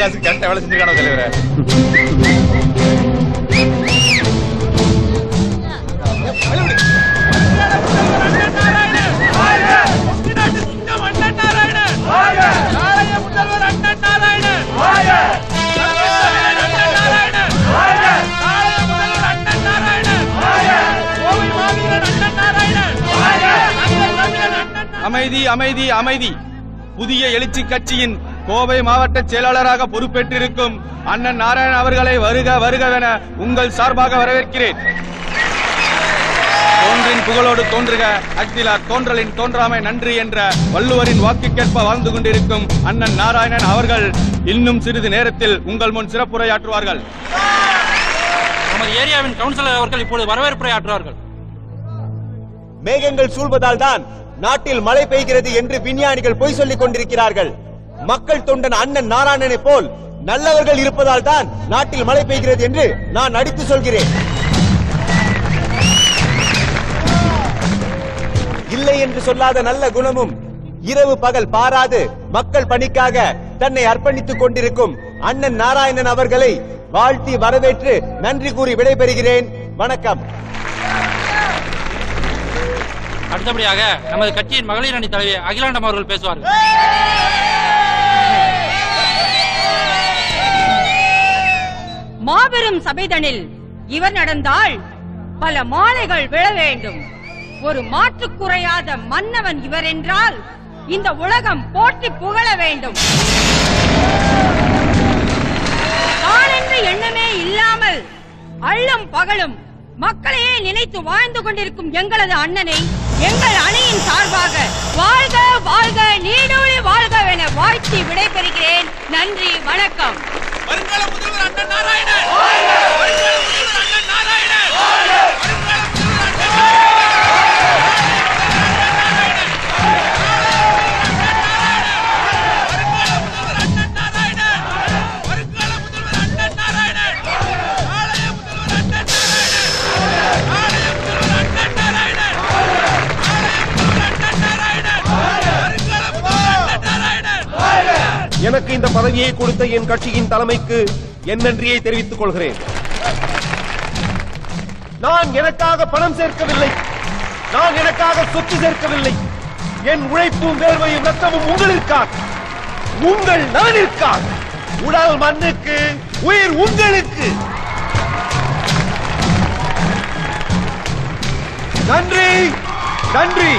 காசு கரெக்டா வேலை செஞ்சிருக்கானோ தலைவரே. அமைதி அமைதி அமைதி. புதிய எழுச்சி கட்சியின் கோவை மாவட்ட செயலாளராக பொறுப்பேற்றிருக்கும் அண்ணன் நாராயணன் அவர்களை வருக வருகவென உங்கள் சார்பாக வரவேற்கிறேன். தோன்றின் புகழோடு தோன்றுக, அக்திலார் தோன்றலின் தோன்றாமை நன்றி என்ற வள்ளுவரின் வாக்குக்கேற்ப வாழ்ந்து கொண்டிருக்கும் அண்ணன் நாராயணன் அவர்கள் இன்னும் சிறிது நேரத்தில் உங்கள் முன் சிறப்புரையாற்றுவார்கள். நமது ஏரியாவின் கவுன்சிலர் அவர்கள் இப்போது வரவேற்புரையாற்றுவார்கள். மேகங்கள் சூழ்வதால் தான் நாட்டில் மழை பெய்கிறது என்று விஞ்ஞானிகள் பொய் சொல்லிக் கொண்டிருக்கிறார்கள். மக்கள் தொண்டன் அண்ணன் நாராயணனை போல் நல்லவர்கள் இருப்பதால் தான் நாட்டில் மழை பெய்கிறது என்று நான் அடித்து சொல்கிறேன். இல்லை என்று சொல்லாத நல்ல குணமும் இரவு பகல் பாராது மக்கள் பணிக்காக தன்னை அர்ப்பணித்துக் கொண்டிருக்கும் அண்ணன் நாராயணன் அவர்களை வாழ்த்தி வரவேற்று நன்றி கூறி விடைபெறுகிறேன். வணக்கம். அடுத்தபடியாக நமது கட்சியின் மகளிர் அணி தலைவி அகிலாண்டம் அவர்கள் பேசுவார்கள். மாபெரும் சபைதனில் இவர் நடந்தால் பல மாலைகள் விழ வேண்டும். ஒரு மாற்றுக்குறையாத மன்னவன் இவர் என்றால் இந்த உலகம் போற்றி புகழ வேண்டும். தான் என்ற எண்ணமே இல்லாமல் அள்ளும் பகலும் மக்களையே நினைத்து வாழ்ந்து கொண்டிருக்கும் எங்களது அண்ணனை எங்கள் அணியின் சார்பாக வாழ்க வாழ்க நீடூழி வாழ்கவென வாழ்த்தி விடைபெறுகிறேன். நன்றி, வணக்கம். வருங்கால முதல்வர் அண்ணன் நாராயணன். வருங்கால முதல்வர் அண்ணன் நாராயணன். வருங்கால முதல்வர் அண்ணன் நாராயணன். எனக்கு இந்த பதவியை கொடுத்த என் கட்சியின் தலைமைக்கு என் நன்றியை தெரிவித்துக் கொள்கிறேன். நான் எனக்காக பணம் சேர்க்கவில்லை, நான் எனக்காக சொத்து சேர்க்கவில்லை. என் உழைப்பும் வேர்வையும் ரத்தமும் உங்களுக்காக, உங்கள் நலனிற்காக. உடல் மண்ணுக்கு, உயிர் உங்களுக்கு. நன்றி நன்றி.